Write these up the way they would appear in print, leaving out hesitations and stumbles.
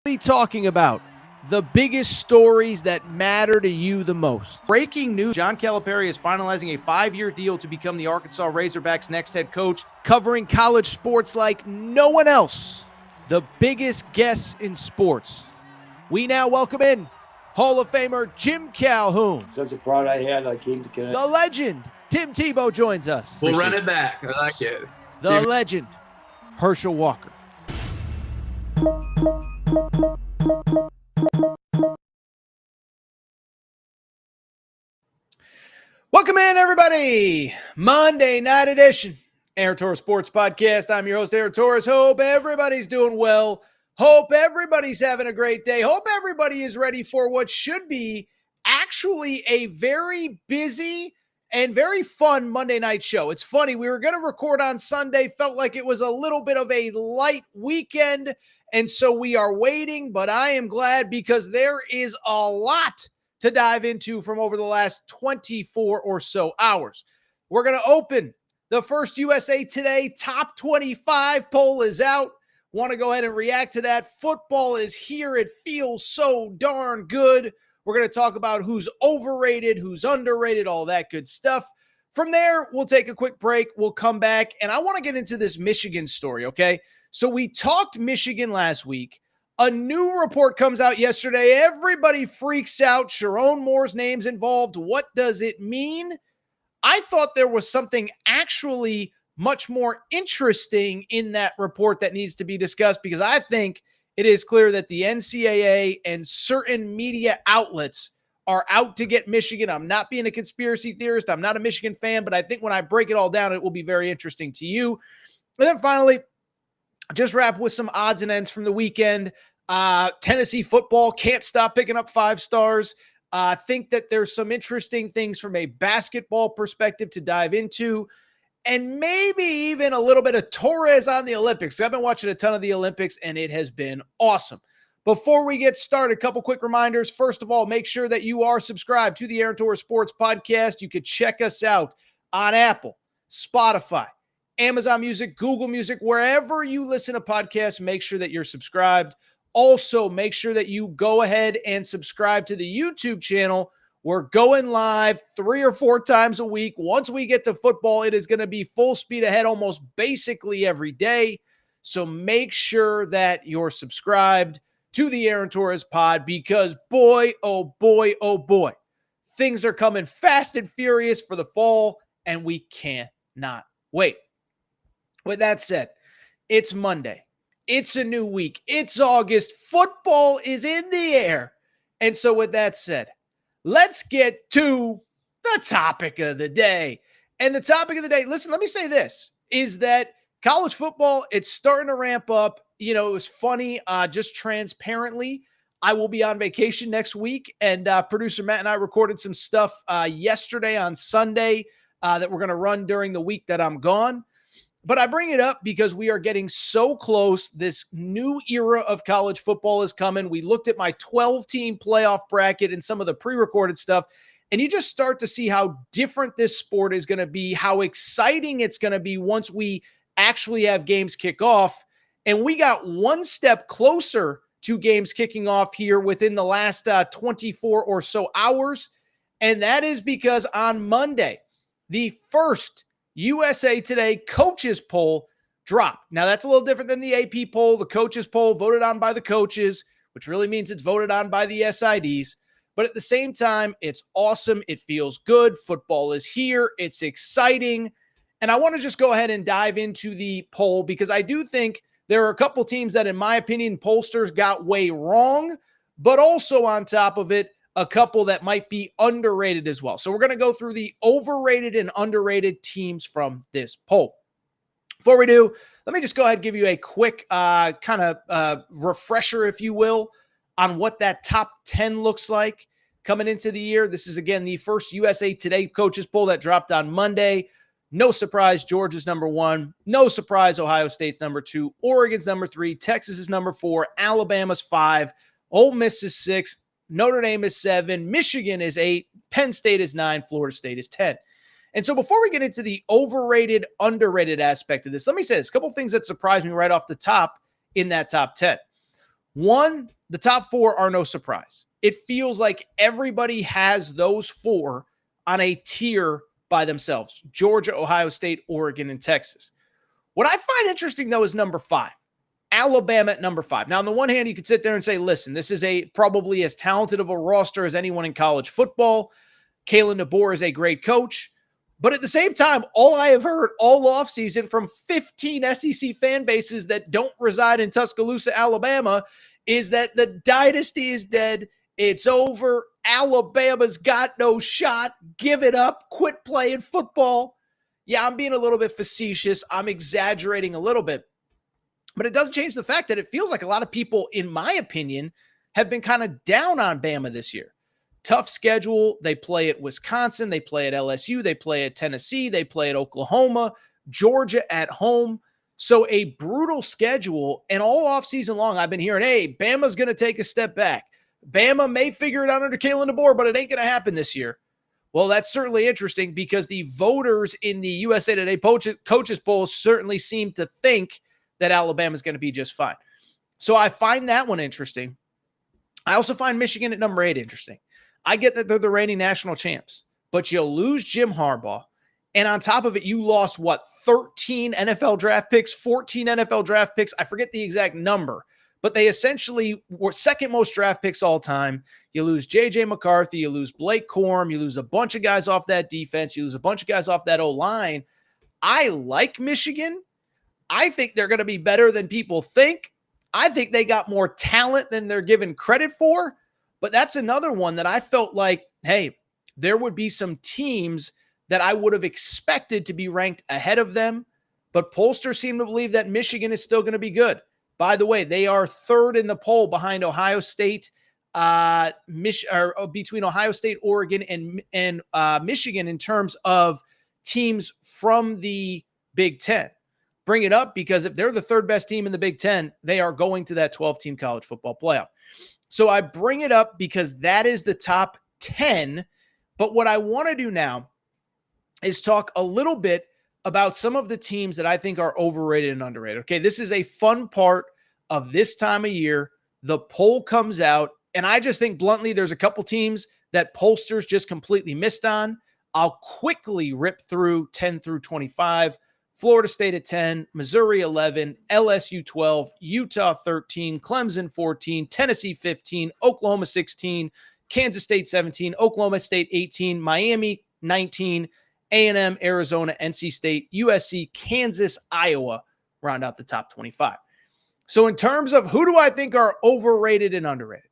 Talking about the biggest stories that matter to you the most. Breaking news, John Calipari is finalizing a 5-year deal to become the Arkansas Razorbacks' next head coach, covering college sports like no one else. The biggest guests in sports. We now welcome in Hall of Famer Jim Calhoun. Such a pride I had, I came to connect. The legend, Tim Tebow, joins us. We'll run it back. I like it. The legend, Herschel Walker. Welcome in, everybody. Monday night edition, Aaron Torres Sports Podcast. I'm your host, Aaron Torres. Hope everybody's doing well. Hope everybody's having a great day. Hope everybody is ready for what should be actually a very busy and very fun Monday night show. It's funny, we were going to record on Sunday, felt like it was a little bit of a light weekend, and so we are waiting, but I am glad because there is a lot to dive into from over the last 24 or so hours. We're going to open the first USA Today Top 25 poll is out. Want to go ahead and react to that. Football is here. It feels so darn good. We're going to talk about who's overrated, who's underrated, all that good stuff. From there, we'll take a quick break. We'll come back, and I want to get into this Michigan story, okay? So we talked Michigan last week. A new report comes out yesterday. Everybody freaks out. Sharon Moore's name's involved. What does it mean? I thought there was something actually much more interesting in that report that needs to be discussed because I think it is clear that the NCAA and certain media outlets are out to get Michigan. I'm not being a conspiracy theorist. I'm not a Michigan fan, but I think when I break it all down, it will be very interesting to you. And then finally, just wrap with some odds and ends from the weekend. Tennessee football can't stop picking up 5 stars. Think that there's some interesting things from a basketball perspective to dive into, and maybe even a little bit of Torres on the Olympics. I've been watching a ton of the Olympics, and it has been awesome. Before we get started, a couple quick reminders. First of all, make sure that you are subscribed to the Aaron Torres Sports Podcast. You could check us out on Apple, Spotify, Amazon Music, Google Music, wherever you listen to podcasts. Make sure that you're subscribed. Also, make sure that you go ahead and subscribe to the YouTube channel. We're going live 3 or 4 times a week. Once we get to football, it is going to be full speed ahead almost basically every day. So make sure that you're subscribed to the Aaron Torres pod because boy, oh boy, oh boy, things are coming fast and furious for the fall, and we cannot wait. With that said, it's Monday. It's a new week. It's August. Football is in the air. And so with that said, let's get to the topic of the day. And the topic of the day, listen, let me say this, is that college football, it's starting to ramp up. You know, it was funny, just transparently, I will be on vacation next week. And producer Matt and I recorded some stuff yesterday on Sunday that we're going to run during the week that I'm gone. But I bring it up because we are getting so close. This new era of college football is coming. We looked at my 12-team playoff bracket and some of the pre-recorded stuff, and you just start to see how different this sport is going to be, how exciting it's going to be once we actually have games kick off. And we got one step closer to games kicking off here within the last 24 or so hours, and that is because on Monday, the first USA Today coaches poll dropped. Now, that's a little different than the AP poll. The coaches poll voted on by the coaches, which really means it's voted on by the SIDs. But at the same time, it's awesome. It feels good. Football is here. It's exciting. And I want to just go ahead and dive into the poll because I do think there are a couple teams that, in my opinion, pollsters got way wrong, but also on top of it, a couple that might be underrated as well. So we're going to go through the overrated and underrated teams from this poll. Before we do, let me just go ahead and give you a quick refresher, if you will, on what that top 10 looks like coming into the year. This is, again, the first USA Today coaches poll that dropped on Monday. No surprise, Georgia's number 1. No surprise, Ohio State's number 2. Oregon's number 3. Texas is number 4. Alabama's 5. Ole Miss is 6. Notre Dame is 7, Michigan is 8, Penn State is 9, Florida State is 10. And so before we get into the overrated, underrated aspect of this, let me say this, a couple things that surprised me right off the top in that top 10. One, the top four are no surprise. It feels like everybody has those four on a tier by themselves: Georgia, Ohio State, Oregon, and Texas. What I find interesting, though, is number 5. Alabama at number 5. Now, on the one hand, you could sit there and say, listen, this is probably as talented of a roster as anyone in college football. Kalen DeBoer is a great coach. But at the same time, all I have heard all offseason from 15 SEC fan bases that don't reside in Tuscaloosa, Alabama, is that the dynasty is dead. It's over. Alabama's got no shot. Give it up. Quit playing football. Yeah, I'm being a little bit facetious. I'm exaggerating a little bit. But it doesn't change the fact that it feels like a lot of people, in my opinion, have been kind of down on Bama this year. Tough schedule. They play at Wisconsin. They play at LSU. They play at Tennessee. They play at Oklahoma. Georgia at home. So a brutal schedule. And all offseason long, I've been hearing, hey, Bama's going to take a step back. Bama may figure it out under Kalen DeBoer, but it ain't going to happen this year. Well, that's certainly interesting because the voters in the USA Today coaches polls certainly seem to think that Alabama is going to be just fine. So I find that one interesting. I also find Michigan at number 8 interesting. I get that they're the reigning national champs, but you lose Jim Harbaugh. And on top of it, you lost, 13 NFL draft picks, 14 NFL draft picks. I forget the exact number, but they essentially were second most draft picks all time. You lose J.J. McCarthy, you lose Blake Corum, you lose a bunch of guys off that defense, you lose a bunch of guys off that O-line. I like Michigan. I think they're going to be better than people think. I think they got more talent than they're given credit for. But that's another one that I felt like, hey, there would be some teams that I would have expected to be ranked ahead of them. But pollsters seem to believe that Michigan is still going to be good. By the way, they are third in the poll behind Ohio State, between Ohio State, Oregon, and Michigan in terms of teams from the Big Ten. Bring it up because if they're the third best team in the Big Ten, they are going to that 12-team college football playoff. So I bring it up because that is the top 10. But what I want to do now is talk a little bit about some of the teams that I think are overrated and underrated. Okay, this is a fun part of this time of year. The poll comes out, and I just think bluntly there's a couple teams that pollsters just completely missed on. I'll quickly rip through 10 through 25. Florida State at 10, Missouri 11, LSU 12, Utah 13, Clemson 14, Tennessee 15, Oklahoma 16, Kansas State 17, Oklahoma State 18, Miami 19, A&M, Arizona, NC State, USC, Kansas, Iowa round out the top 25. So in terms of who do I think are overrated and underrated,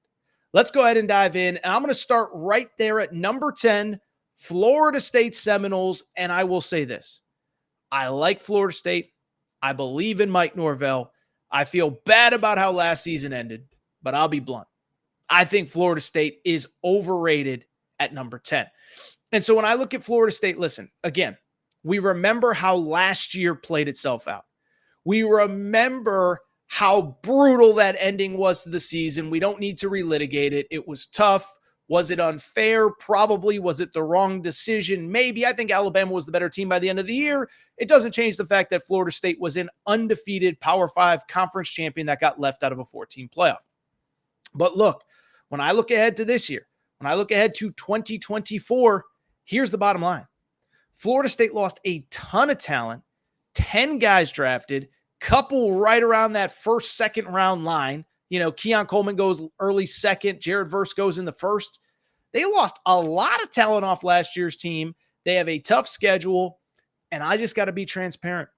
let's go ahead and dive in. And I'm going to start right there at number 10, Florida State Seminoles. And I will say this. I like Florida State. I believe in Mike Norvell. I feel bad about how last season ended, but I'll be blunt. I think Florida State is overrated at number 10. And so when I look at Florida State, listen, again, we remember how last year played itself out. We remember how brutal that ending was to the season. We don't need to relitigate it. It was tough. Was it unfair? Probably. Was it the wrong decision? Maybe. I think Alabama was the better team by the end of the year. It doesn't change the fact that Florida State was an undefeated Power 5 conference champion that got left out of a 14 playoff. But look, when I look ahead to this year, when I look ahead to 2024, here's the bottom line. Florida State lost a ton of talent, 10 guys drafted, couple right around that first, second round line. You know, Keon Coleman goes early second. Jared Verse goes in the first. They lost a lot of talent off last year's team. They have a tough schedule, and I just got to be transparent.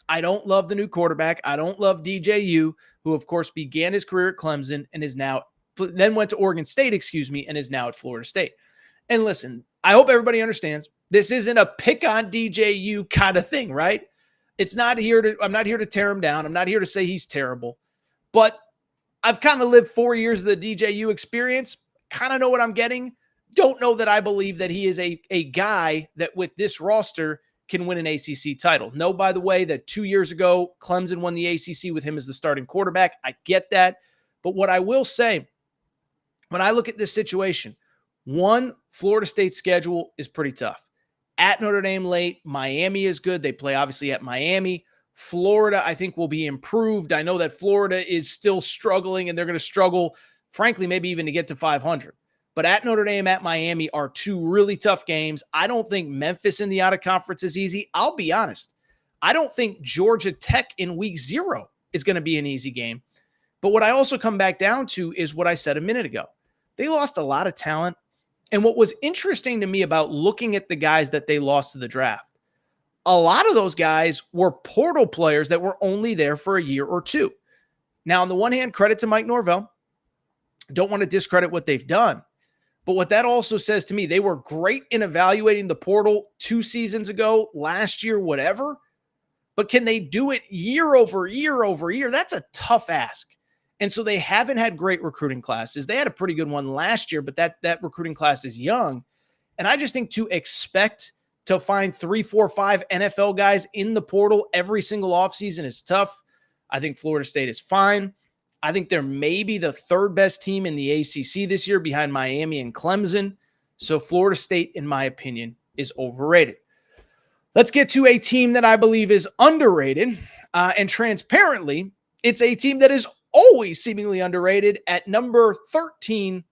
I don't love the new quarterback. I don't love DJU, who, of course, began his career at Clemson and then went to Oregon State, and is now at Florida State. And listen, I hope everybody understands this isn't a pick on DJU kind of thing, right? I'm not here to tear him down. I'm not here to say he's terrible, but I've kind of lived 4 years of the DJU experience, kind of know what I'm getting. Don't know that I believe that he is a guy that with this roster can win an ACC title. No, by the way, that 2 years ago, Clemson won the ACC with him as the starting quarterback. I get that. But what I will say, when I look at this situation, one, Florida State's schedule is pretty tough. At Notre Dame late, Miami is good. They play obviously at Miami. Florida, I think, will be improved. I know that Florida is still struggling, and they're going to struggle, frankly, maybe even to get to 500. But at Notre Dame, at Miami are two really tough games. I don't think Memphis in the out-of-conference is easy. I'll be honest. I don't think Georgia Tech in week 0 is going to be an easy game. But what I also come back down to is what I said a minute ago. They lost a lot of talent. And what was interesting to me about looking at the guys that they lost to the draft, a lot of those guys were portal players that were only there for a year or two. Now, on the one hand, credit to Mike Norvell. Don't want to discredit what they've done. But what that also says to me, they were great in evaluating the portal 2 seasons ago, last year, whatever. But can they do it year over year over year? That's a tough ask. And so they haven't had great recruiting classes. They had a pretty good one last year, but that recruiting class is young. And I just think to expect to find 3, 4, 5 NFL guys in the portal every single offseason is tough. I think Florida State is fine. I think they're maybe the 3rd best team in the ACC this year behind Miami and Clemson. So Florida State, in my opinion, is overrated. Let's get to a team that I believe is underrated. And transparently, it's a team that is always seemingly underrated at number 13,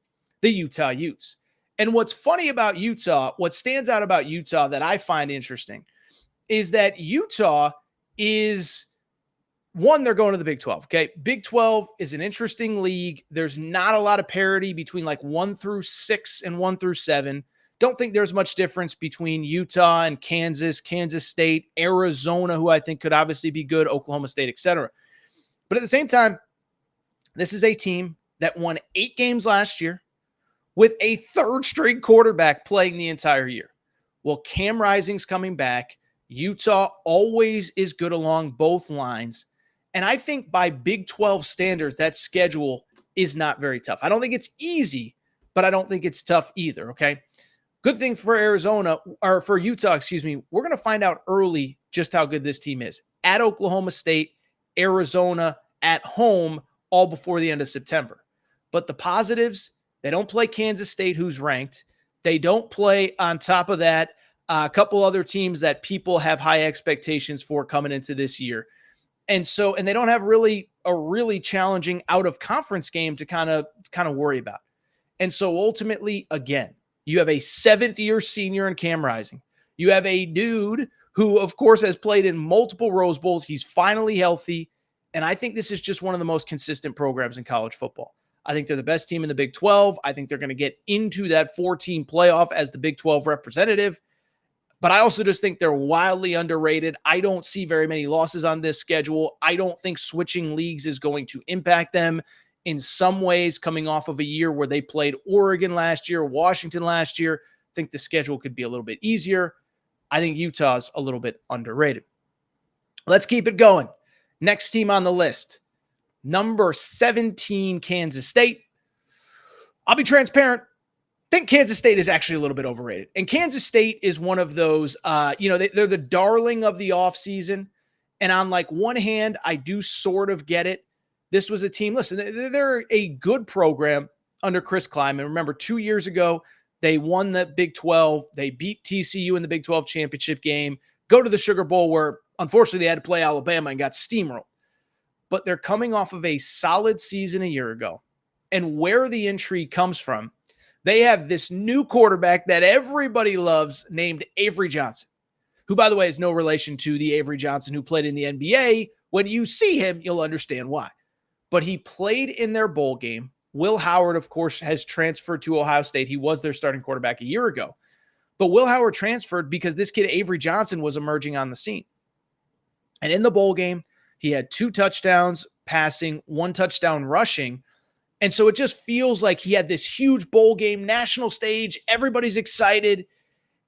the Utah Utes. And what's funny about Utah, what stands out about Utah that I find interesting is that Utah is, one, they're going to the Big 12, okay? Big 12 is an interesting league. There's not a lot of parity between like 1 through 6 and 1 through 7. Don't think there's much difference between Utah and Kansas, Kansas State, Arizona, who I think could obviously be good, Oklahoma State, etc. But at the same time, this is a team that won 8 games last year with a 3rd-string quarterback playing the entire year. Well, Cam Rising's coming back. Utah always is good along both lines. And I think by Big 12 standards, that schedule is not very tough. I don't think it's easy, but I don't think it's tough either, okay? Good thing for Utah, we're going to find out early just how good this team is. At Oklahoma State, Arizona, at home, all before the end of September. But the positives, they don't play Kansas State, who's ranked. They don't play, on top of that, a couple other teams that people have high expectations for coming into this year. And they don't have a really challenging out-of-conference game to kind of worry about. And so ultimately, again, you have a 7th-year senior in Cam Rising. You have a dude who, of course, has played in multiple Rose Bowls. He's finally healthy. And I think this is just one of the most consistent programs in college football. I think they're the best team in the Big 12. I think they're going to get into that 4-team playoff as the Big 12 representative. But I also just think they're wildly underrated. I don't see very many losses on this schedule. I don't think switching leagues is going to impact them in some ways, coming off of a year where they played Oregon last year, Washington last year. I think the schedule could be a little bit easier. I think Utah's a little bit underrated. Let's keep it going. Next team on the list, number 17, Kansas State. I'll be transparent. I think Kansas State is actually a little bit overrated. And Kansas State is one of those, they're the darling of the offseason. And on like one hand, I do sort of get it. This was a team, listen, they're a good program under Chris Kleiman. Remember, 2 years ago, they won the Big 12. They beat TCU in the Big 12 championship game, go to the Sugar Bowl where, unfortunately, they had to play Alabama and got steamrolled. But they're coming off of a solid season a year ago. And where the intrigue comes from, they have this new quarterback that everybody loves named Avery Johnson, who, by the way, is no relation to the Avery Johnson who played in the NBA. When you see him, you'll understand why. But he played in their bowl game. Will Howard, of course, has transferred to Ohio State. He was their starting quarterback a year ago. But Will Howard transferred because this kid, Avery Johnson, was emerging on the scene. And in the bowl game, he had 2 touchdowns passing, 1 touchdown rushing. And so it just feels like he had this huge bowl game, national stage. Everybody's excited.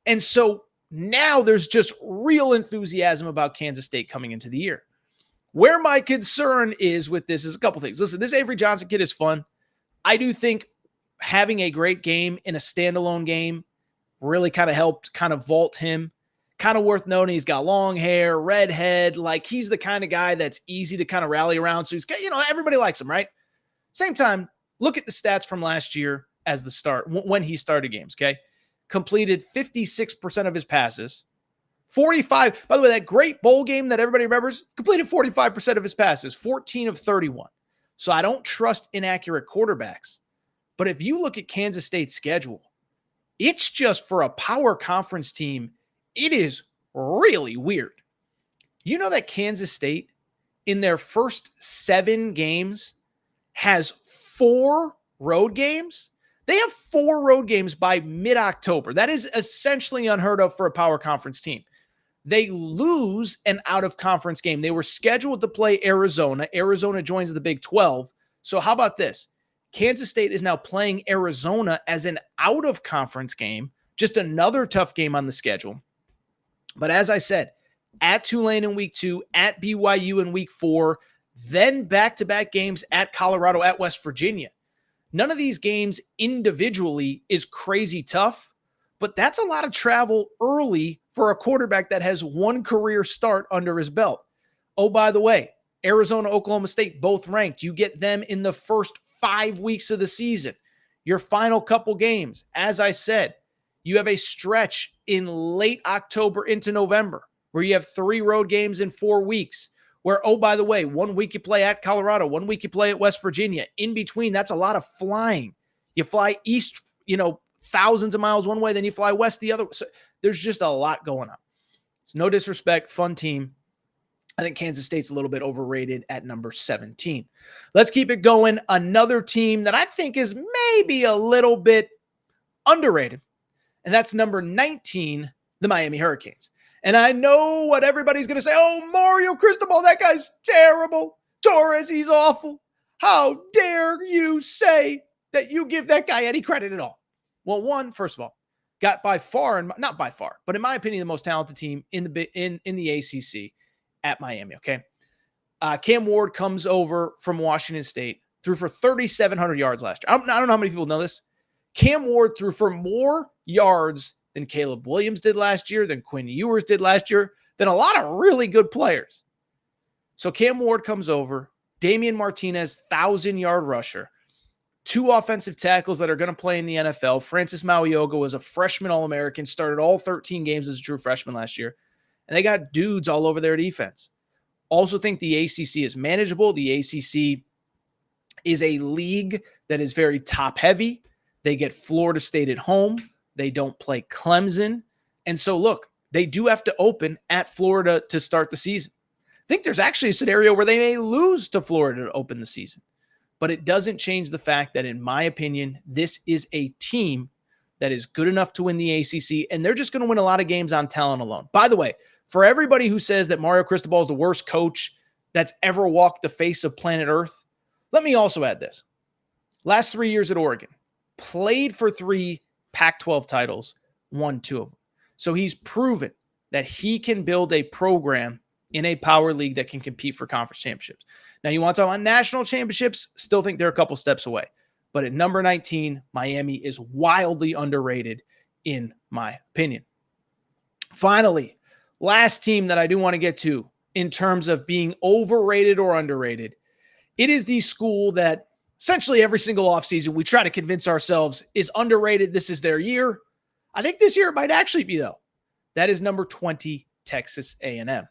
And so now there's just real enthusiasm about Kansas State coming into the year. Where my concern is with this is a couple things. Listen, this Avery Johnson kid is fun. I do think having a great game in a standalone game really kind of helped kind of vault him. Kind of worth noting, he's got long hair, red head. Like, he's the kind of guy that's easy to kind of rally around. So he's got, everybody likes him, right? Same time, look at the stats from last year as the start, when he started games, okay? Completed 56% of his passes, 45. By the way, that great bowl game that everybody remembers, completed 45% of his passes, 14 of 31. So I don't trust inaccurate quarterbacks. But if you look at Kansas State's schedule, it's just for a power conference team, it is really weird. You know that Kansas State, in their first 7 games, has 4 road games? They have 4 road games by mid-October. That is essentially unheard of for a power conference team. They lose an out-of-conference game. They were scheduled to play Arizona. Arizona joins the Big 12. So how about this? Kansas State is now playing Arizona as an out-of-conference game, just another tough game on the schedule. But as I said, at Tulane in week 2, at BYU in week 4, then back-to-back games at Colorado, at West Virginia. None of these games individually is crazy tough, but that's a lot of travel early for a quarterback that has one career start under his belt. Oh, by the way, Arizona, Oklahoma State, both ranked. You get them in the first 5 weeks of the season. Your final couple games, as I said, you have a stretch in late October into November where you have 3 road games in 4 weeks. Where, oh, by the way, 1 week you play at Colorado, 1 week you play at West Virginia. In between, that's a lot of flying. You fly east, thousands of miles one way, then you fly west the other. So there's just a lot going on. It's no disrespect, fun team. I think Kansas State's a little bit overrated at number 17. Let's keep it going. Another team that I think is maybe a little bit underrated, and that's number 19, the Miami Hurricanes. And I know what everybody's going to say. Oh, Mario Cristobal, that guy's terrible. Torres, he's awful. How dare you say that you give that guy any credit at all? Well, first of all, got by far, and not by far, but in my opinion, the most talented team in the ACC at Miami, okay? Cam Ward comes over from Washington State, threw for 3,700 yards last year. I don't know how many people know this. Cam Ward threw for more yards than Caleb Williams did last year, than Quinn Ewers did last year, than a lot of really good players. So Cam Ward comes over, Damian Martinez, 1,000-yard rusher, 2 offensive tackles that are going to play in the NFL. Francis Mauioga was a freshman All-American, started all 13 games as a true freshman last year, and they got dudes all over their defense. Also think the ACC is manageable. The ACC is a league that is very top-heavy. They get Florida State at home. They don't play Clemson. And so, look, they do have to open at Florida to start the season. I think there's actually a scenario where they may lose to Florida to open the season. But it doesn't change the fact that, in my opinion, this is a team that is good enough to win the ACC, and they're just going to win a lot of games on talent alone. By the way, for everybody who says that Mario Cristobal is the worst coach that's ever walked the face of planet Earth, let me also add this. Last 3 years at Oregon, played for 3 Pac-12 titles, won 2 of them. So he's proven that he can build a program in a power league that can compete for conference championships. Now, you want to talk about national championships? Still think they're a couple steps away. But at number 19, Miami is wildly underrated, in my opinion. Finally, last team that I do want to get to in terms of being overrated or underrated, it is the school that essentially every single offseason we try to convince ourselves is underrated. This is their year. I think this year it might actually be, though. That is number 20, Texas A&M.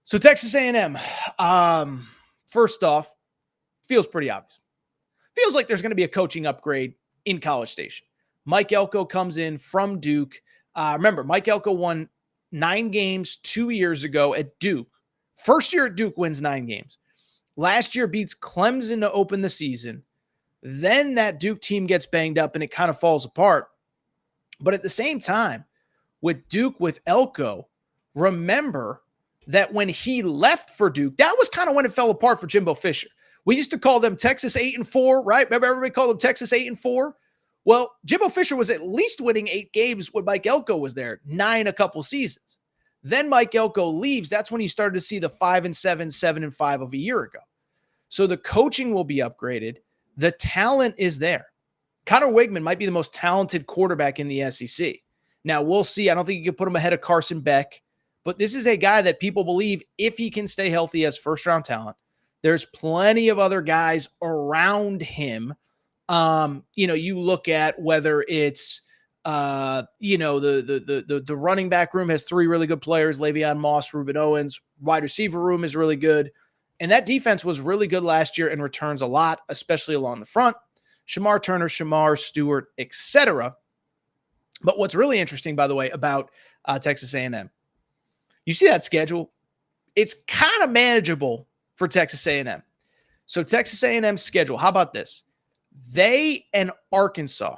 So Texas A&M, first off, feels pretty obvious. Feels like there's going to be a coaching upgrade in College Station. Mike Elko comes in from Duke. Remember, Mike Elko won 9 games 2 years ago at Duke. First year at Duke wins 9 games. Last year beats Clemson to open the season. Then that Duke team gets banged up and it kind of falls apart. But at the same time, with Duke, with Elko, remember that when he left for Duke, that was kind of when it fell apart for Jimbo Fisher. We used to call them Texas 8-4, right? Remember everybody called them Texas 8-4? Well, Jimbo Fisher was at least winning 8 games when Mike Elko was there, 9 a couple seasons. Then Mike Elko leaves. That's when you started to see the 5-7, 7-5 of a year ago. So the coaching will be upgraded. The talent is there. Connor Wigman might be the most talented quarterback in the SEC. Now, we'll see. I don't think you can put him ahead of Carson Beck, but this is a guy that people believe, if he can stay healthy, as first-round talent. There's plenty of other guys around him. You look at whether it's The running back room has 3 really good players, Le'Veon Moss, Reuben Owens. Wide receiver room is really good. And that defense was really good last year and returns a lot, especially along the front. Shamar Turner, Shamar Stewart, etc. But what's really interesting, by the way, about Texas A&M, you see that schedule? It's kind of manageable for Texas A&M. So Texas A&M's schedule, how about this? They and Arkansas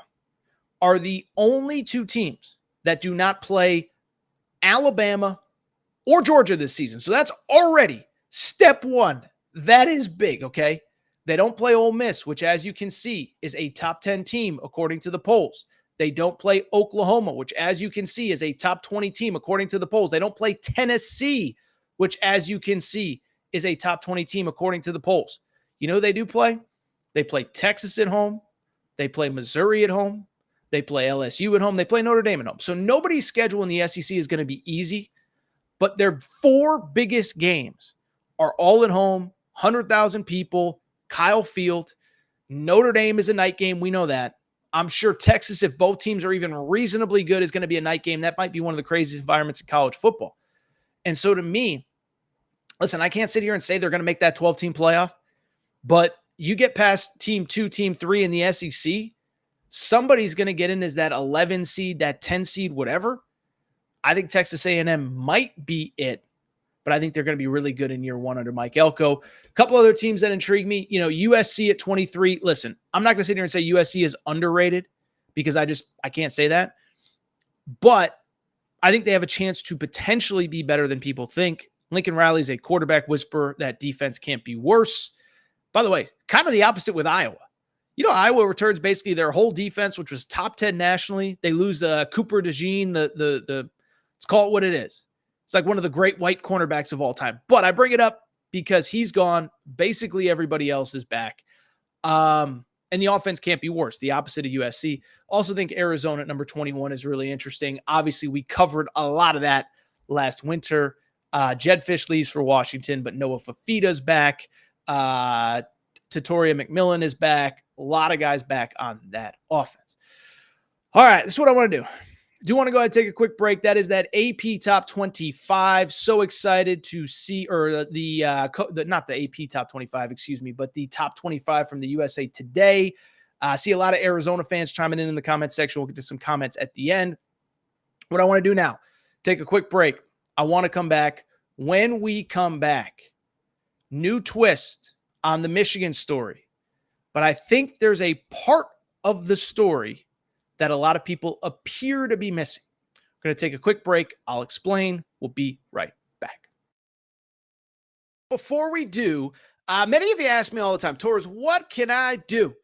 are the only 2 teams that do not play Alabama or Georgia this season. So that's already step 1. That is big, okay? They don't play Ole Miss, which, as you can see, is a top 10 team according to the polls. They don't play Oklahoma, which, as you can see, is a top 20 team according to the polls. They don't play Tennessee, which, as you can see, is a top 20 team according to the polls. You know who they do play? They play Texas at home. They play Missouri at home. They play LSU at home. They play Notre Dame at home. So nobody's schedule in the SEC is going to be easy, but their 4 biggest games are all at home, 100,000 people, Kyle Field. Notre Dame is a night game. We know that. I'm sure Texas, if both teams are even reasonably good, is going to be a night game. That might be one of the craziest environments in college football. And so to me, listen, I can't sit here and say they're going to make that 12-team playoff, but you get past team 2, team 3 in the SEC, somebody's going to get in as that 11 seed, that 10 seed, whatever. I think Texas A&M might be it, but I think they're going to be really good in year 1 under Mike Elko. A couple other teams that intrigue me, USC at 23. Listen, I'm not going to sit here and say USC is underrated because I can't say that. But I think they have a chance to potentially be better than people think. Lincoln Riley's a quarterback whisperer. That defense can't be worse. By the way, kind of the opposite with Iowa. Iowa returns basically their whole defense, which was top 10 nationally. They lose Cooper DeJean, let's call it what it is. It's like one of the great white cornerbacks of all time. But I bring it up because he's gone. Basically, everybody else is back. And the offense can't be worse. The opposite of USC. Also think Arizona at number 21 is really interesting. Obviously, we covered a lot of that last winter. Jed Fish leaves for Washington, but Noah Fafita's back. Tatoria McMillan is back. A lot of guys back on that offense. All right, this is what I want to do. Do want to go ahead and take a quick break. That is that AP Top 25. So excited to see, or not the AP Top 25, excuse me, but the Top 25 from the USA Today. I see a lot of Arizona fans chiming in the comment section. We'll get to some comments at the end. What I want to do now, take a quick break. I want to come back. When we come back, new twist on the Michigan story. But I think there's a part of the story that a lot of people appear to be missing. We're going to take a quick break. I'll explain. We'll be right back. Before we do, many of you ask me all the time, Torres, what can I do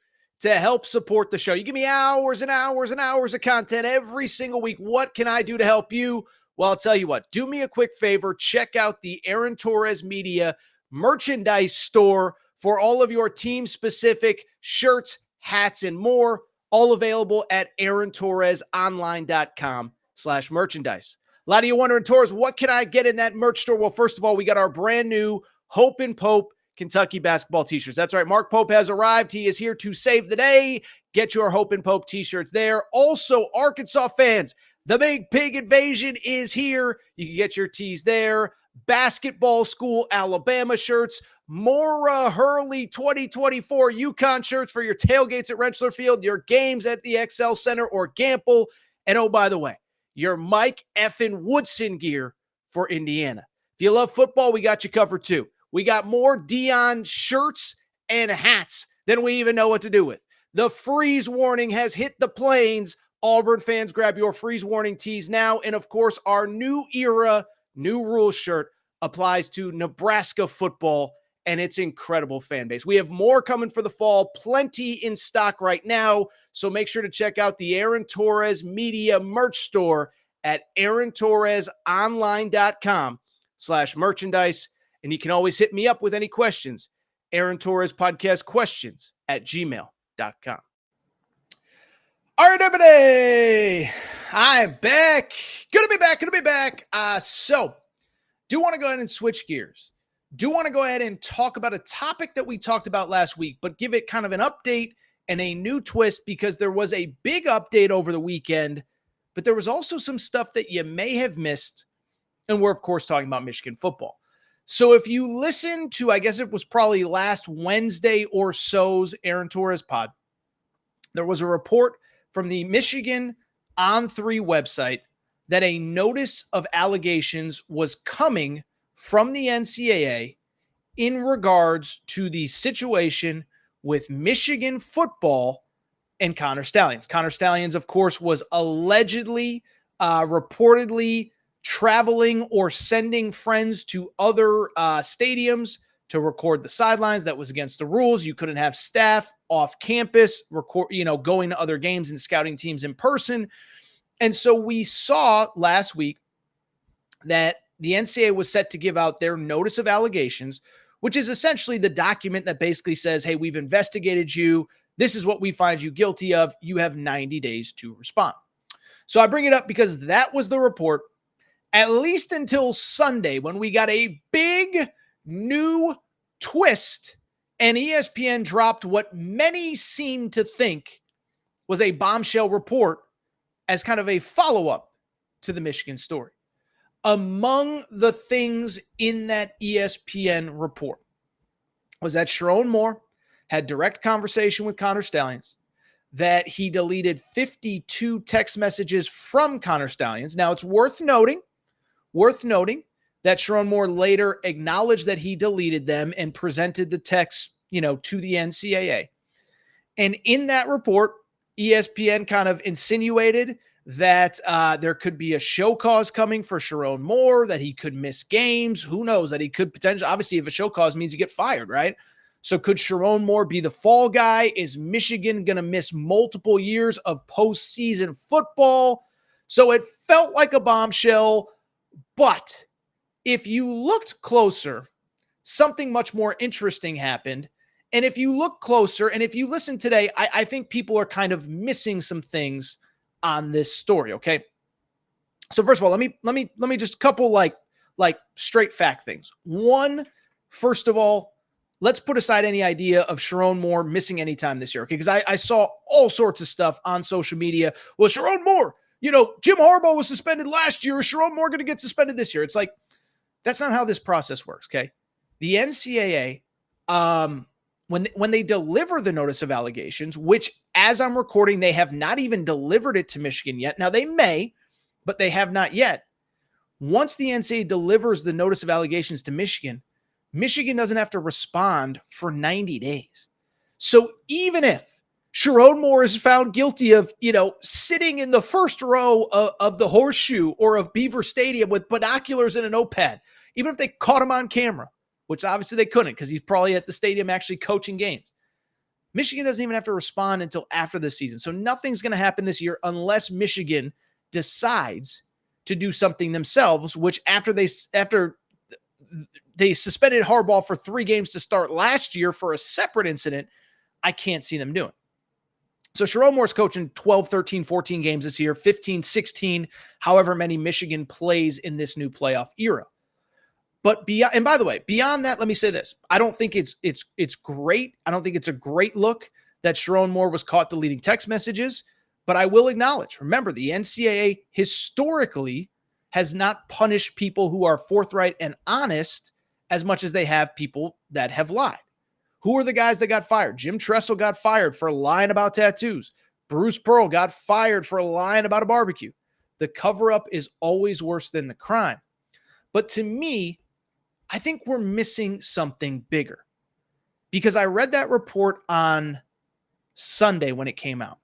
to help support the show? You give me hours and hours and hours of content every single week. What can I do to help you? Well, I'll tell you what. Do me a quick favor. Check out the Aaron Torres Media merchandise store for all of your team-specific shirts, hats, and more. All available at aarontorresonline.com/merchandise. A lot of you wondering, Torres, what can I get in that merch store? Well, first of all, we got our brand new Hope and Pope Kentucky basketball t-shirts. That's right. Mark Pope has arrived. He is here to save the day. Get your Hope and Pope t-shirts there. Also, Arkansas fans, the Big Pig Invasion is here. You can get your tees there. Basketball School Alabama shirts. Mora Hurley 2024 UConn shirts for your tailgates at Rentschler Field, your games at the XL Center or Gamble. And oh, by the way, your Mike effing Woodson gear for Indiana. If you love football, we got you covered too. We got more Dion shirts and hats than we even know what to do with. The freeze warning has hit the plains. Auburn fans, grab your freeze warning tees now. And of course, our new era, new rules shirt applies to Nebraska football and its incredible fan base. We have more coming for the fall, plenty in stock right now. So make sure to check out the Aaron Torres Media merch store at aarontorresonline.com/merchandise. And you can always hit me up with any questions. Aaron Torres Podcast Questions @gmail.com. All right, everybody. I'm back. Gonna be back. So do want to go ahead and switch gears. Do want to go ahead and talk about a topic that we talked about last week, but give it kind of an update and a new twist because there was a big update over the weekend but there was also some stuff that you may have missed. And we're, of course, talking about Michigan football. So if you listen to, I guess it was probably last Wednesday or so's Aaron Torres pod, there was a report from the Michigan On3 website that a notice of allegations was coming from the NCAA in regards to the situation with Michigan football and Connor Stalions. Connor Stalions, of course, was allegedly, reportedly traveling or sending friends to other stadiums to record the sidelines. That was against the rules. You couldn't have staff off campus going to other games and scouting teams in person. And so we saw last week that the NCAA was set to give out their notice of allegations, which is essentially the document that basically says, hey, we've investigated you. This is what we find you guilty of. You have 90 days to respond. So I bring it up because that was the report, at least until Sunday, when we got a big new twist and ESPN dropped what many seem to think was a bombshell report as kind of a follow-up to the Michigan story. Among the things in that ESPN report was that Sharon Moore had direct conversation with Connor Stalions, that he deleted 52 text messages from Connor Stalions. Now, it's worth noting that Sharon Moore later acknowledged that he deleted them and presented the text, to the NCAA. And in that report, ESPN kind of insinuated that there could be a show cause coming for Sharon Moore, that he could miss games. Who knows? That he could potentially, obviously, if a show cause means you get fired, right? So could Sharon Moore be the fall guy? Is Michigan going to miss multiple years of postseason football? So it felt like a bombshell. But if you looked closer, something much more interesting happened. And if you look closer and if you listen today, I think people are kind of missing some things on this story. Okay. So first of all, let me just couple like straight fact things. One, first of all, let's put aside any idea of Sharon Moore missing any time this year. Okay. Because I saw all sorts of stuff on social media. Well, Sharon Moore, Jim Harbaugh was suspended last year. Is Sharon Moore going to get suspended this year? It's like, that's not how this process works. Okay. The NCAA, when they deliver the notice of allegations, which as I'm recording, they have not even delivered it to Michigan yet. Now they may, but they have not yet. Once the NCAA delivers the notice of allegations to Michigan, Michigan doesn't have to respond for 90 days. So even if Sharon Moore is found guilty of, sitting in the first row of the Horseshoe or of Beaver Stadium with binoculars and a notepad, even if they caught him on camera, which obviously they couldn't because he's probably at the stadium actually coaching games, Michigan doesn't even have to respond until after the season. So nothing's going to happen this year unless Michigan decides to do something themselves, which after they suspended Harbaugh for 3 games to start last year for a separate incident, I can't see them doing. So Sharon Moore's coaching 12, 13, 14 games this year, 15, 16, however many Michigan plays in this new playoff era. But by the way, beyond that, let me say this. I don't think it's great. I don't think it's a great look that Sharon Moore was caught deleting text messages, but I will acknowledge, remember, the NCAA historically has not punished people who are forthright and honest as much as they have people that have lied. Who are the guys that got fired? Jim Tressel got fired for lying about tattoos. Bruce Pearl got fired for lying about a barbecue. The cover-up is always worse than the crime. But to me, I think we're missing something bigger. Because I read that report on Sunday when it came out.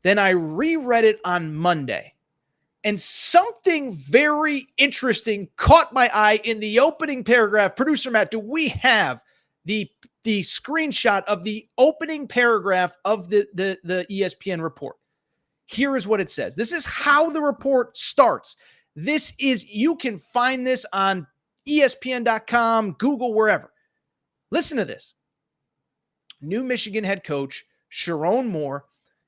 Then I reread it on Monday. And something very interesting caught my eye in the opening paragraph. Producer Matt, do we have the screenshot of the opening paragraph of the ESPN report? Here is what it says. This is how the report starts. You can find this on ESPN.com, Google, wherever. Listen to this. New Michigan head coach Sharon Moore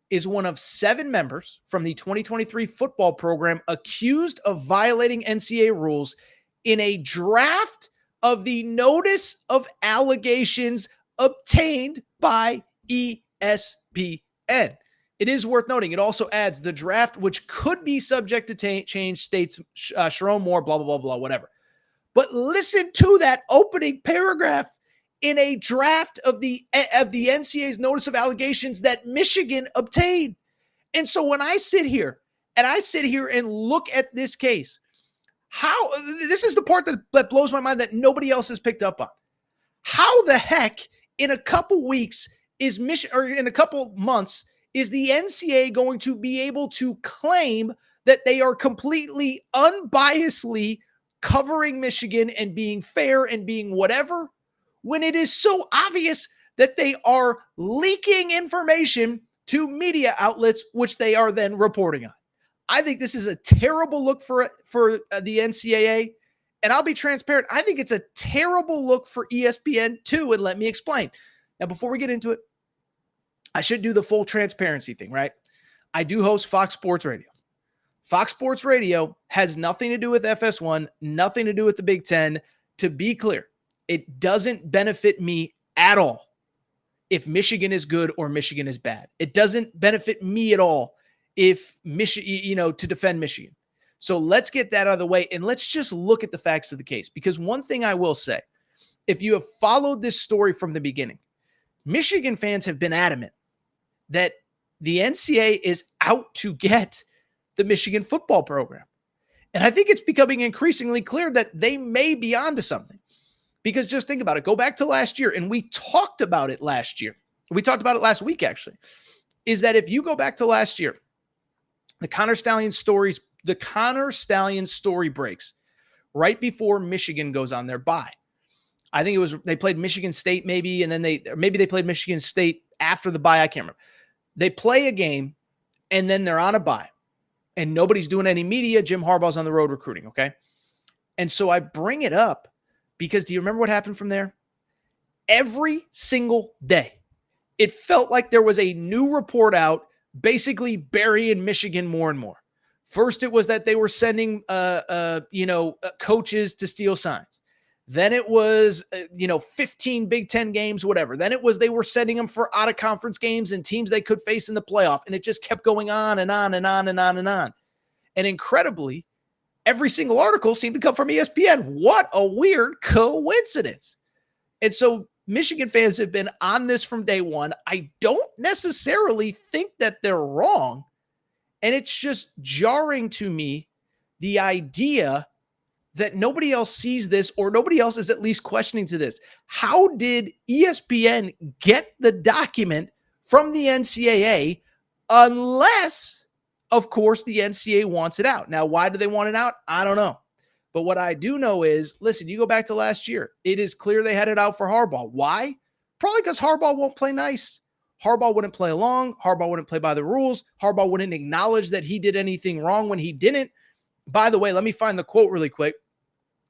is one of 7 members from the 2023 football program accused of violating NCAA rules in a draft of the notice of allegations obtained by ESPN. It is worth noting. It also adds the draft, which could be subject to change, states Sharon Moore, blah, blah, blah, blah, whatever. But listen to that opening paragraph in a draft of the NCAA's notice of allegations that Michigan obtained. And so when I sit here and look at this case, this is the part that blows my mind that nobody else has picked up on. How the heck in a couple weeks in a couple months is the NCAA going to be able to claim that they are completely unbiasedly covering Michigan and being fair and being whatever, when it is so obvious that they are leaking information to media outlets, which they are then reporting on? I think this is a terrible look for the NCAA, and I'll be transparent. I think it's a terrible look for ESPN too, and let me explain. Now, before we get into it, I should do the full transparency thing, right? I do host Fox Sports Radio. Fox Sports Radio has nothing to do with FS1, nothing to do with the Big Ten. To be clear, it doesn't benefit me at all if Michigan is good or Michigan is bad. It doesn't benefit me at all if Michigan, to defend Michigan. So let's get that out of the way and let's just look at the facts of the case. Because one thing I will say, if you have followed this story from the beginning, Michigan fans have been adamant that the NCAA is out to get the Michigan football program. And I think it's becoming increasingly clear that they may be onto something. Because just think about it. Go back to last year, and we talked about it last year. We talked about it last week, actually. Is that if you go back to last year, the Connor Stallion story breaks right before Michigan goes on their bye. I think it was they played Michigan State maybe, and then they played Michigan State after the bye. I can't remember. They play a game, and then they're on a bye, and nobody's doing any media. Jim Harbaugh's on the road recruiting, okay? And so I bring it up because do you remember what happened from there? Every single day, it felt like there was a new report out basically burying Michigan more and more. First, it was that they were sending coaches to steal signs. Then it was, 15 Big Ten games, whatever. Then it was they were sending them for out-of-conference games and teams they could face in the playoff. And it just kept going on and on and on and on and on. And incredibly, every single article seemed to come from ESPN. What a weird coincidence. And so Michigan fans have been on this from day one. I don't necessarily think that they're wrong. And it's just jarring to me, the idea that nobody else sees this or nobody else is at least questioning to this. How did ESPN get the document from the NCAA unless, of course, the NCAA wants it out? Now, why do they want it out? I don't know. But what I do know is, listen, you go back to last year. It is clear they had it out for Harbaugh. Why? Probably because Harbaugh won't play nice. Harbaugh wouldn't play along. Harbaugh wouldn't play by the rules. Harbaugh wouldn't acknowledge that he did anything wrong when he didn't. By the way, let me find the quote really quick,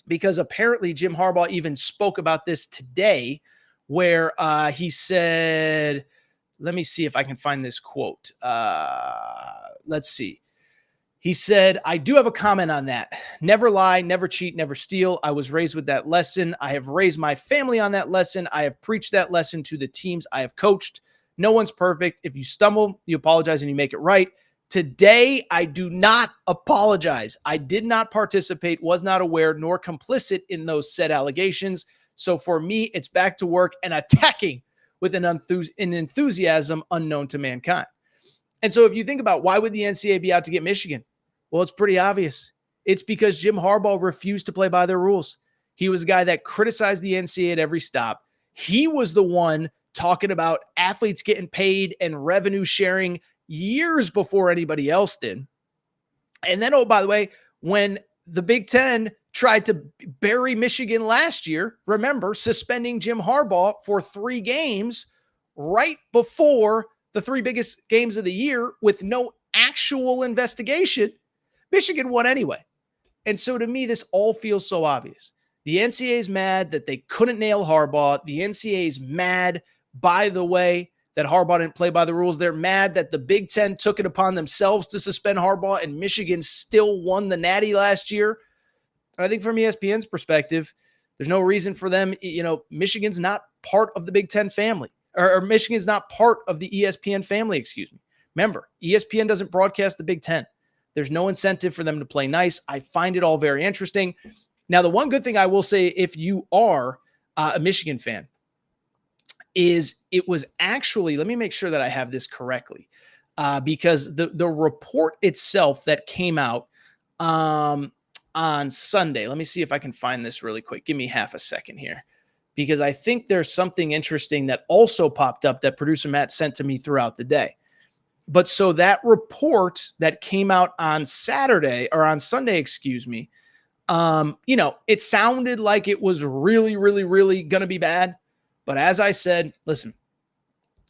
because apparently Jim Harbaugh even spoke about this today where he said, let me see if I can find this quote. Let's see. He said, I do have a comment on that. Never lie, never cheat, never steal. I was raised with that lesson. I have raised my family on that lesson. I have preached that lesson to the teams I have coached. No one's perfect. If you stumble, you apologize and you make it right. Today, I do not apologize. I did not participate, was not aware, nor complicit in those said allegations. So for me, it's back to work and attacking with an enthusiasm unknown to mankind. And so if you think about why would the NCAA be out to get Michigan? Well, it's pretty obvious. It's because Jim Harbaugh refused to play by their rules. He was a guy that criticized the NCAA at every stop. He was the one talking about athletes getting paid and revenue sharing years before anybody else did. And then, oh, by the way, when the Big Ten tried to bury Michigan last year, remember, suspending Jim Harbaugh for 3 games right before the 3 biggest games of the year with no actual investigation, Michigan won anyway. And so to me, this all feels so obvious. The NCAA is mad that they couldn't nail Harbaugh. The NCAA is mad, by the way, that Harbaugh didn't play by the rules. They're mad that the Big Ten took it upon themselves to suspend Harbaugh, and Michigan still won the Natty last year. And I think from ESPN's perspective, there's no reason for them. Michigan's not part of the Big Ten family, or Michigan's not part of the ESPN family, excuse me. Remember, ESPN doesn't broadcast the Big Ten. There's no incentive for them to play nice. I find it all very interesting. Now, the one good thing I will say, if you are a Michigan fan, is it was actually, let me make sure that I have this correctly, because the report itself that came out on Sunday, let me see if I can find this really quick. Give me half a second here, because I think there's something interesting that also popped up that producer Matt sent to me throughout the day. But so that report that came out on Sunday, it sounded like it was really, really, really going to be bad. But as I said, listen,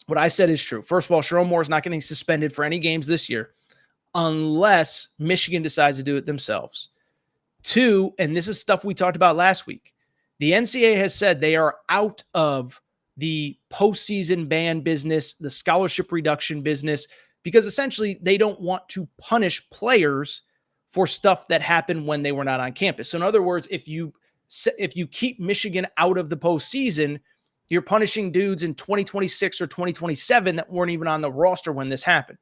what I said is true. First of all, Sharon Moore is not getting suspended for any games this year unless Michigan decides to do it themselves. 2, and this is stuff we talked about last week, the NCAA has said they are out of the postseason ban business, the scholarship reduction business, because essentially they don't want to punish players for stuff that happened when they were not on campus. So in other words, if you keep Michigan out of the postseason, you're punishing dudes in 2026 or 2027 that weren't even on the roster when this happened.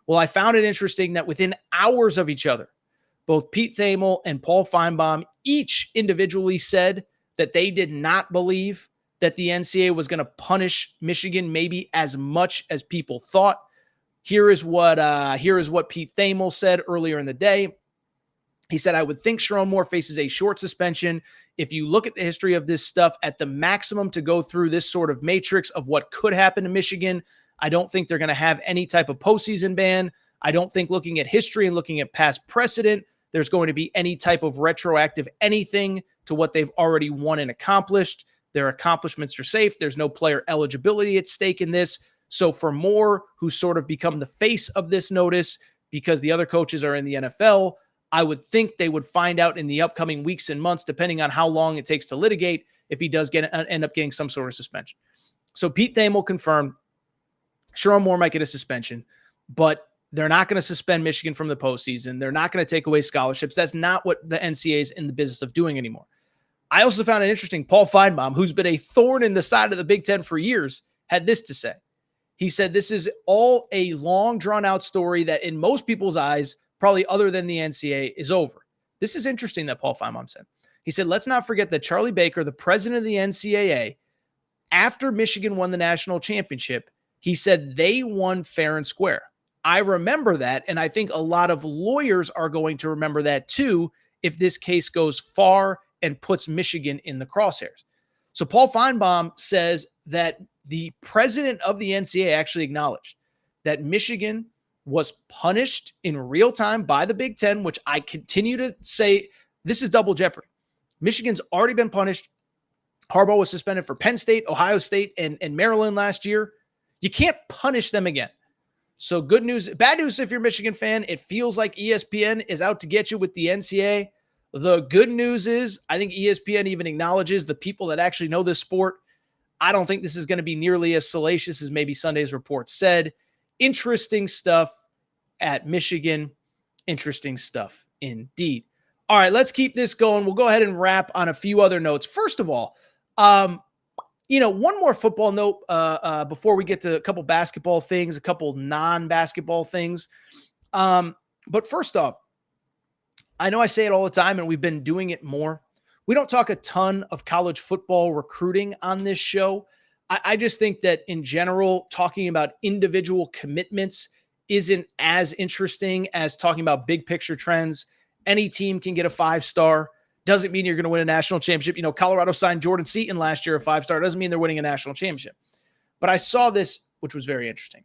Well, I found it interesting that within hours of each other, both Pete Thamel and Paul Feinbaum each individually said that they did not believe that the NCAA was going to punish Michigan maybe as much as people thought. Here is what Pete Thamel said earlier in the day. He said, I would think Sharon Moore faces a short suspension. If you look at the history of this stuff, at the maximum to go through this sort of matrix of what could happen to Michigan, I don't think they're going to have any type of postseason ban. I don't think, looking at history and looking at past precedent, there's going to be any type of retroactive anything to what they've already won and accomplished. Their accomplishments are safe. There's no player eligibility at stake in this. So for Moore, who's sort of become the face of this notice because the other coaches are in the NFL, I would think they would find out in the upcoming weeks and months, depending on how long it takes to litigate, if he does end up getting some sort of suspension. So Pete Thamel confirmed Sharon Moore might get a suspension, but they're not going to suspend Michigan from the postseason. They're not going to take away scholarships. That's not what the NCAA is in the business of doing anymore. I also found it interesting, Paul Feinbaum, who's been a thorn in the side of the Big Ten for years, had this to say. He said, this is all a long, drawn-out story that in most people's eyes, probably other than the NCAA, is over. This is interesting that Paul Feinbaum said. He said, let's not forget that Charlie Baker, the president of the NCAA, after Michigan won the national championship, he said they won fair and square. I remember that, and I think a lot of lawyers are going to remember that too if this case goes far and puts Michigan in the crosshairs. So Paul Feinbaum says that the president of the NCAA actually acknowledged that Michigan was punished in real time by the Big Ten, which I continue to say this is double jeopardy. Michigan's already been punished. Harbaugh was suspended for Penn State, Ohio State, and Maryland last year. You can't punish them again. So good news, bad news if you're a Michigan fan. It feels like ESPN is out to get you with the NCAA. The good news is I think ESPN even acknowledges the people that actually know this sport. I don't think this is going to be nearly as salacious as maybe Sunday's report said. Interesting stuff at Michigan. Interesting stuff indeed. All right, let's keep this going. We'll go ahead and wrap on a few other notes. First of all, one more football note before we get to a couple basketball things, a couple non-basketball things. But first off, I know I say it all the time, and we've been doing it more. We don't talk a ton of college football recruiting on this show. I just think that in general, talking about individual commitments isn't as interesting as talking about big picture trends. Any team can get a 5-star. Doesn't mean you're going to win a national championship. You know, Colorado signed Jordan Seaton last year, a 5-star. Doesn't mean they're winning a national championship. But I saw this, which was very interesting.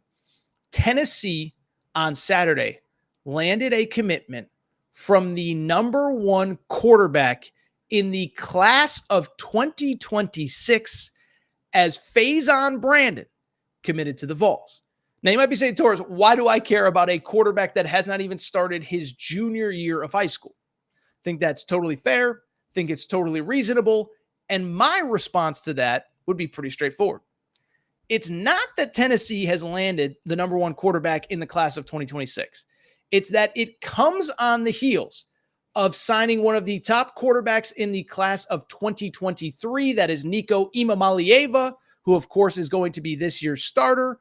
Tennessee on Saturday landed a commitment from the number 1 quarterback in the class of 2026 as Faison Brandon committed to the Vols. Now, you might be saying, Torres, why do I care about a quarterback that has not even started his junior year of high school? Think that's totally fair. Think it's totally reasonable. And my response to that would be pretty straightforward. It's not that Tennessee has landed the number 1 quarterback in the class of 2026. It's that it comes on the heels of signing one of the top quarterbacks in the class of 2023. That is Nico Imamalieva, who, of course, is going to be this year's starter.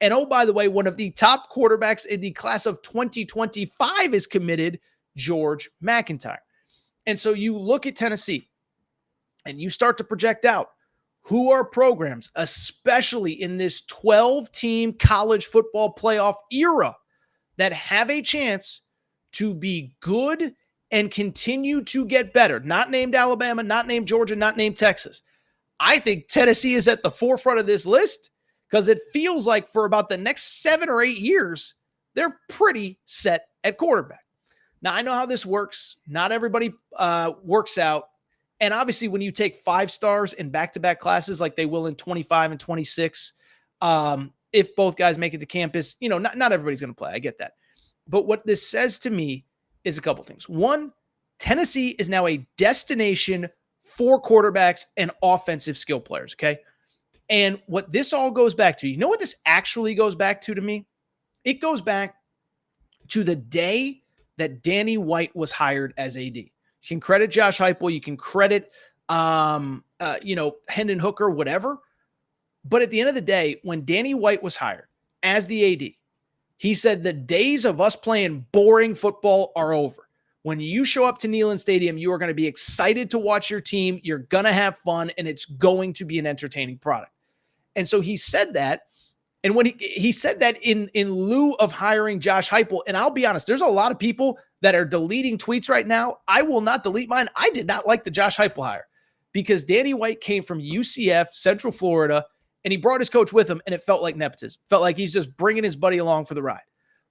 And oh, by the way, one of the top quarterbacks in the class of 2025 is committed, George McIntyre. And so you look at Tennessee and you start to project out who are programs, especially in this 12-team college football playoff era, that have a chance to be good and continue to get better. Not named Alabama, not named Georgia, not named Texas. I think Tennessee is at the forefront of this list because it feels like for about the next 7 or 8 years, they're pretty set at quarterback. Now, I know how this works. Not everybody works out. And obviously, when you take 5 stars in back-to-back classes like they will in 25 and 26, if both guys make it to campus, not everybody's going to play. I get that. But what this says to me is a couple things. One, Tennessee is now a destination for quarterbacks and offensive skill players, okay? And what this all goes back to, you know what this actually goes back to me? It goes back to the day that Danny White was hired as AD. You can credit Josh Heupel, you can credit, Hendon Hooker, whatever. But at the end of the day, when Danny White was hired as the AD, he said the days of us playing boring football are over. When you show up to Neyland Stadium, you are going to be excited to watch your team. You're going to have fun, and it's going to be an entertaining product. And so he said that. And when he said that in lieu of hiring Josh Heupel, and I'll be honest, there's a lot of people that are deleting tweets right now. I will not delete mine. I did not like the Josh Heupel hire because Danny White came from UCF, Central Florida, and he brought his coach with him, and it felt like nepotism. Felt like he's just bringing his buddy along for the ride.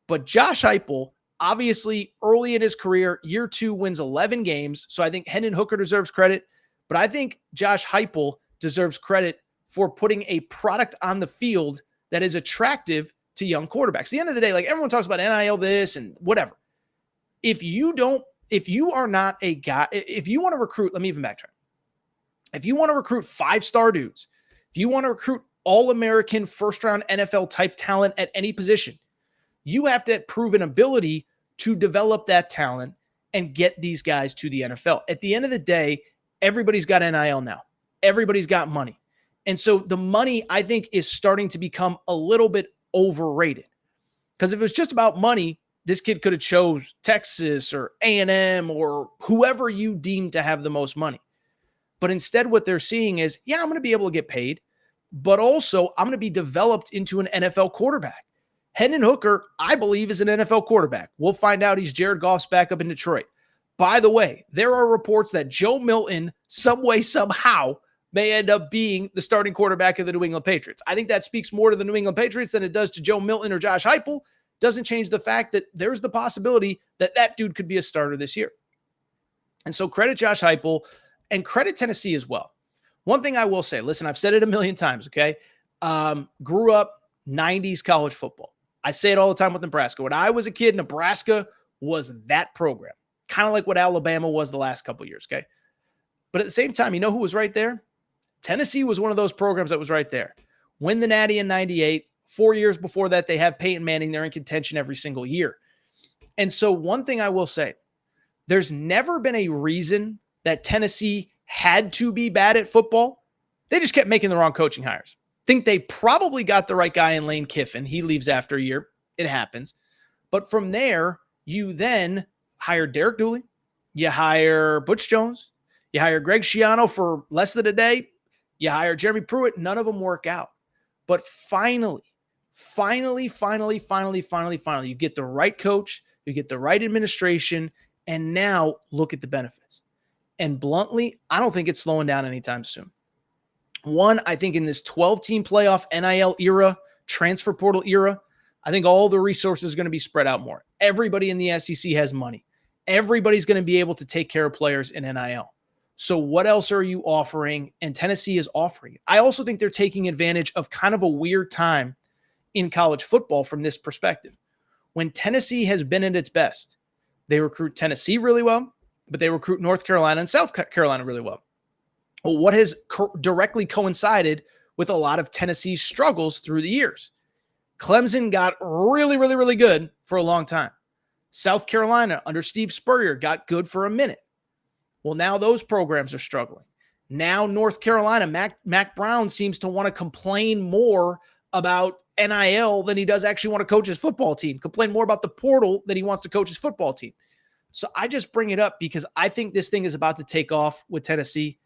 But Josh Heupel, obviously early in his career, year 2 wins 11 games. So I think Hendon Hooker deserves credit. But I think Josh Heupel deserves credit for putting a product on the field that is attractive to young quarterbacks. At the end of the day, like everyone talks about NIL this and whatever. If you are not a guy, if you want to recruit, let me even backtrack. If you want to recruit 5-star dudes, if you want to recruit all-American first-round NFL type talent at any position, you have to prove an ability to develop that talent and get these guys to the NFL. At the end of the day, everybody's got NIL now. Everybody's got money. And so the money, I think, is starting to become a little bit overrated. Because if it was just about money, this kid could have chose Texas or A&M or whoever you deem to have the most money. But instead what they're seeing is, yeah, I'm going to be able to get paid, but also I'm going to be developed into an NFL quarterback. Hendon Hooker, I believe, is an NFL quarterback. We'll find out he's Jared Goff's backup in Detroit. By the way, there are reports that Joe Milton, some way, somehow, may end up being the starting quarterback of the New England Patriots. I think that speaks more to the New England Patriots than it does to Joe Milton or Josh Heupel. Doesn't change the fact that there's the possibility that that dude could be a starter this year. And so credit Josh Heupel and credit Tennessee as well. One thing I will say, listen, I've said it a million times, okay? Grew up 90s college football. I say it all the time with Nebraska. When I was a kid, Nebraska was that program, kind of like what Alabama was the last couple of years, okay? But at the same time, you know who was right there? Tennessee was one of those programs that was right there. Win the Natty in 98. 4 years before that, they have Peyton Manning. They're in contention every single year. And so one thing I will say, there's never been a reason that Tennessee had to be bad at football. They just kept making the wrong coaching hires. Think they probably got the right guy in Lane Kiffin. He leaves after a year. It happens. But from there, you then hire Derek Dooley. You hire Butch Jones. You hire Greg Schiano for less than a day. You hire Jeremy Pruitt. None of them work out. But finally, you get the right coach, you get the right administration, and now look at the benefits. And bluntly, I don't think it's slowing down anytime soon. One, I think in this 12-team playoff NIL era, transfer portal era, I think all the resources are going to be spread out more. Everybody in the SEC has money. Everybody's going to be able to take care of players in NIL. So what else are you offering? And Tennessee is offering it. I also think they're taking advantage of kind of a weird time in college football from this perspective. When Tennessee has been at its best, they recruit Tennessee really well, but they recruit North Carolina and South Carolina really well. Well, what has directly coincided with a lot of Tennessee's struggles through the years? Clemson got really, really, really good for a long time. South Carolina under Steve Spurrier got good for a minute. Well, now those programs are struggling. Now North Carolina, Mac Brown seems to want to complain more about NIL than he does actually want to coach his football team. Complain more about the portal than he wants to coach his football team. So I just bring it up because I think this thing is about to take off with Tennessee.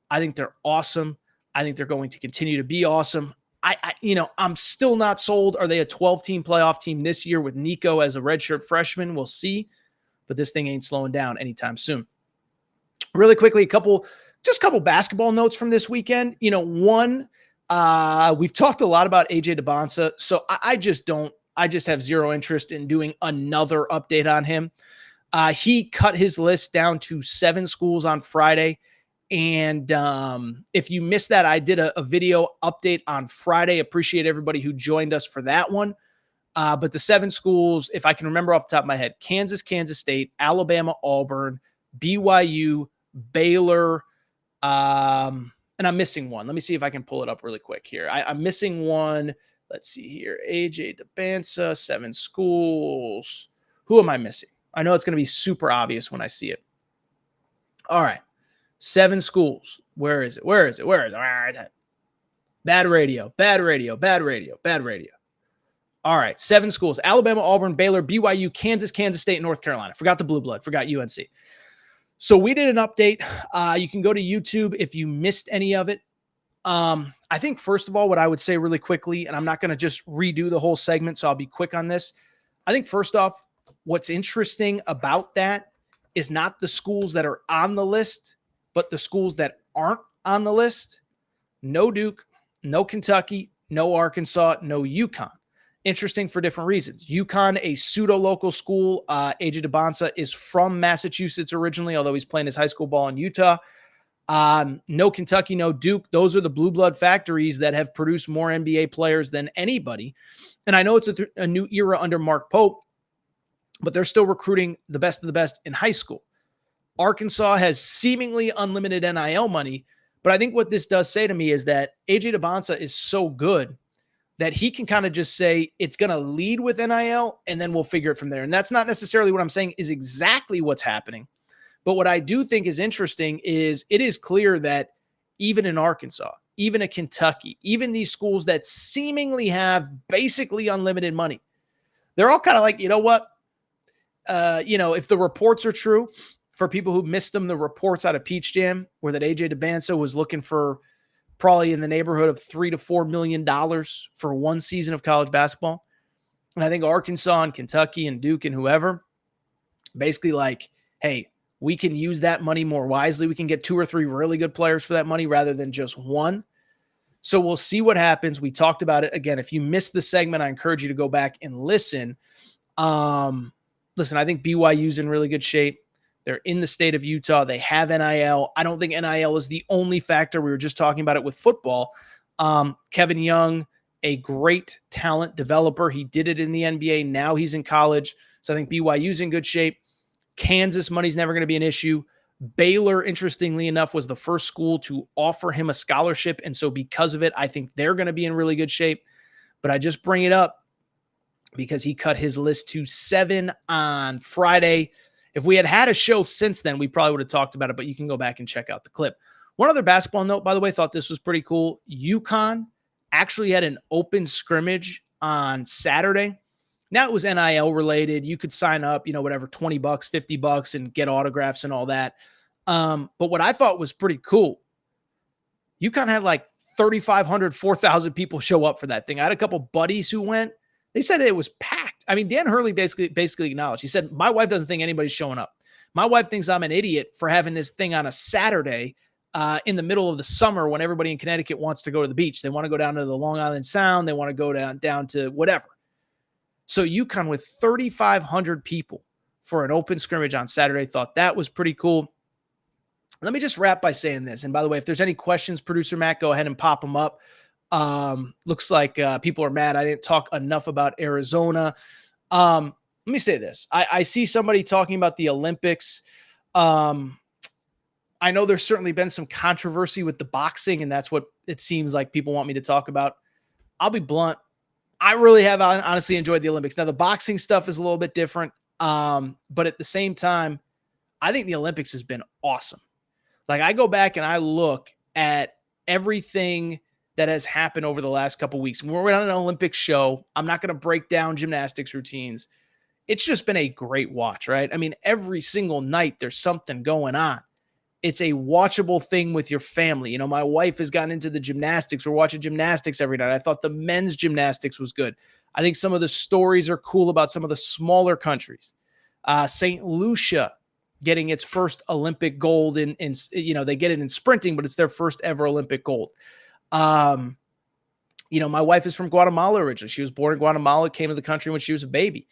I think they're awesome. I think they're going to continue to be awesome. I'm still not sold. Are they a 12-team playoff team this year with Nico as a redshirt freshman? We'll see. But this thing ain't slowing down anytime soon. Really quickly, a couple basketball notes from this weekend. One, we've talked a lot about AJ DeBonsa, so I just have zero interest in doing another update on him. He cut his list down to 7 schools on Friday. And if you missed that, I did a video update on Friday. Appreciate everybody who joined us for that one. But the 7 schools, if I can remember off the top of my head, Kansas, Kansas State, Alabama, Auburn, BYU, Baylor, and I'm missing one. Let me see if I can pull it up really quick here. I'm missing one. Let's see here. AJ DeBansa, 7 schools. Who am I missing? I know it's going to be super obvious when I see it. All right. 7 schools. Where is it? Bad radio. All right. 7 schools. Alabama, Auburn, Baylor, BYU, Kansas, Kansas State, North Carolina. Forgot the blue blood. Forgot UNC. So we did an update. You can go to YouTube if you missed any of it. I think, first of all, what I would say really quickly, and I'm not going to just redo the whole segment, so I'll be quick on this. I think, first off, what's interesting about that is not the schools that are on the list, but the schools that aren't on the list. No Duke, no Kentucky, no Arkansas, no UConn. Interesting for different reasons. UConn, a pseudo-local school. AJ DeBonsa is from Massachusetts originally, although he's playing his high school ball in Utah. No Kentucky, no Duke. Those are the blue blood factories that have produced more NBA players than anybody. And I know it's a new era under Mark Pope, but they're still recruiting the best of the best in high school. Arkansas has seemingly unlimited NIL money, but I think what this does say to me is that AJ DeBonsa is so good that he can kind of just say it's going to lead with NIL and then we'll figure it from there. And that's not necessarily what I'm saying is exactly what's happening. But what I do think is interesting is it is clear that even in Arkansas, even in Kentucky, even these schools that seemingly have basically unlimited money, they're all kind of like, you know what? If the reports are true, for people who missed them, the reports out of Peach Jam were that AJ DeBansa was looking for probably in the neighborhood of $3 to $4 million for one season of college basketball. And I think Arkansas and Kentucky and Duke and whoever basically like, hey, we can use that money more wisely. We can get 2 or 3 really good players for that money rather than just one. So we'll see what happens. We talked about it. Again, if you missed the segment, I encourage you to go back and listen. Listen, I think BYU's in really good shape. They're in the state of Utah. They have NIL. I don't think NIL is the only factor. We were just talking about it with football. Kevin Young, a great talent developer. He did it in the NBA. Now he's in college. So I think BYU's in good shape. Kansas money's never going to be an issue. Baylor, interestingly enough, was the first school to offer him a scholarship. And so because of it, I think they're going to be in really good shape. But I just bring it up because he cut his list to 7 on Friday. If we had a show since then, we probably would have talked about it, but you can go back and check out the clip. One other basketball note, by the way, thought this was pretty cool. UConn actually had an open scrimmage on Saturday. Now it was NIL related. You could sign up, whatever, $20, $50 and get autographs and all that. But what I thought was pretty cool, UConn had like 3,500, 4,000 people show up for that thing. I had a couple buddies who went. They said it was packed. I mean, Dan Hurley basically acknowledged. He said, my wife doesn't think anybody's showing up. My wife thinks I'm an idiot for having this thing on a Saturday in the middle of the summer when everybody in Connecticut wants to go to the beach. They want to go down to the Long Island Sound. They want to go down to whatever. So UConn with 3,500 people for an open scrimmage on Saturday, thought that was pretty cool. Let me just wrap by saying this. And by the way, if there's any questions, producer Matt, go ahead and pop them up. Looks like people are mad I didn't talk enough about Arizona. Let me say this. I see somebody talking about the Olympics. I know there's certainly been some controversy with the boxing, and that's what it seems like people want me to talk about. I'll be blunt. I really have honestly enjoyed the Olympics. Now, the boxing stuff is a little bit different, but at the same time, I think the Olympics has been awesome. Like, I go back and I look at everything that has happened over the last couple weeks. We're on an Olympic show. I'm not going to break down gymnastics routines. It's just been a great watch, right? I mean, every single night there's something going on. It's a watchable thing with your family. You know, my wife has gotten into the gymnastics. We're watching gymnastics every night. I thought the men's gymnastics was good. I think some of the stories are cool about some of the smaller countries. St. Lucia getting its first Olympic gold in, they get it in sprinting, but it's their first ever Olympic gold. My wife is from Guatemala originally. She was born in Guatemala, came to the country when she was a baby.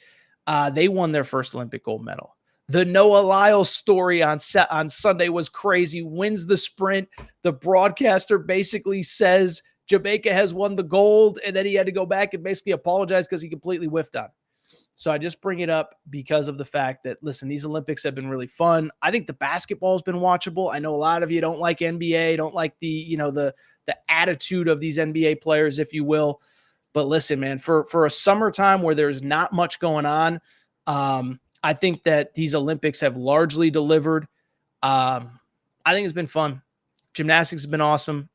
They won their first Olympic gold medal. The Noah Lyles story on Sunday was crazy. Wins the sprint. The broadcaster basically says Jamaica has won the gold, and then he had to go back and basically apologize because he completely whiffed on it. So I just bring it up because of the fact that, listen, these Olympics have been really fun. I think the basketball has been watchable. I know a lot of you don't like NBA, don't like the attitude of these NBA players, if you will. But listen, man, for a summertime where there's not much going on, I think that these Olympics have largely delivered. I think it's been fun. Gymnastics has been awesome.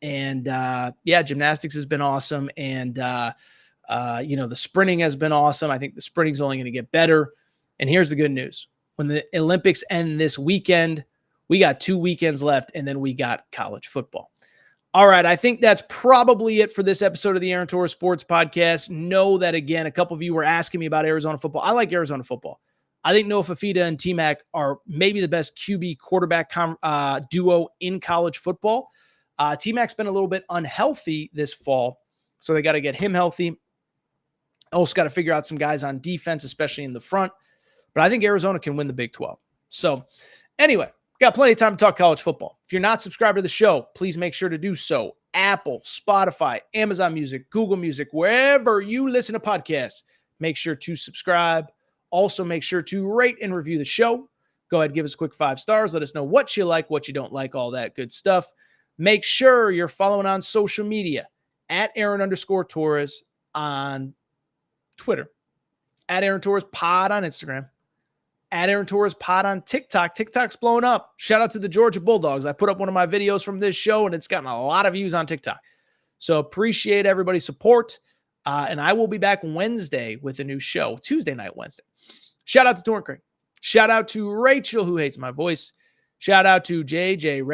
And gymnastics has been awesome. And, the sprinting has been awesome. I think the sprinting is only going to get better. And here's the good news. When the Olympics end this weekend, we got 2 weekends left, and then we got college football. All right, I think that's probably it for this episode of the Aaron Torres Sports Podcast. Know that, again, a couple of you were asking me about Arizona football. I like Arizona football. I think Noah Fifita and T-Mac are maybe the best QB quarterback duo in college football. T-Mac's been a little bit unhealthy this fall, so they got to get him healthy. Also got to figure out some guys on defense, especially in the front. But I think Arizona can win the Big 12. So anyway, got plenty of time to talk college football. If you're not subscribed to the show, please make sure to do so. Apple, Spotify, Amazon Music, Google Music, wherever you listen to podcasts, make sure to subscribe. Also, make sure to rate and review the show. Go ahead, give us a quick 5 stars. Let us know what you like, what you don't like, all that good stuff. Make sure you're following on social media at Aaron_Torres on Twitter, at Aaron Torres Pod on Instagram, at Aaron Torres Pod on TikTok. TikTok's blowing up. Shout out to the Georgia Bulldogs. I put up one of my videos from this show, and it's gotten a lot of views on TikTok. So appreciate everybody's support. And I will be back Wednesday with a new show, Tuesday night, Wednesday. Shout out to Torrent Craig. Shout out to Rachel, who hates my voice. Shout out to JJ Red.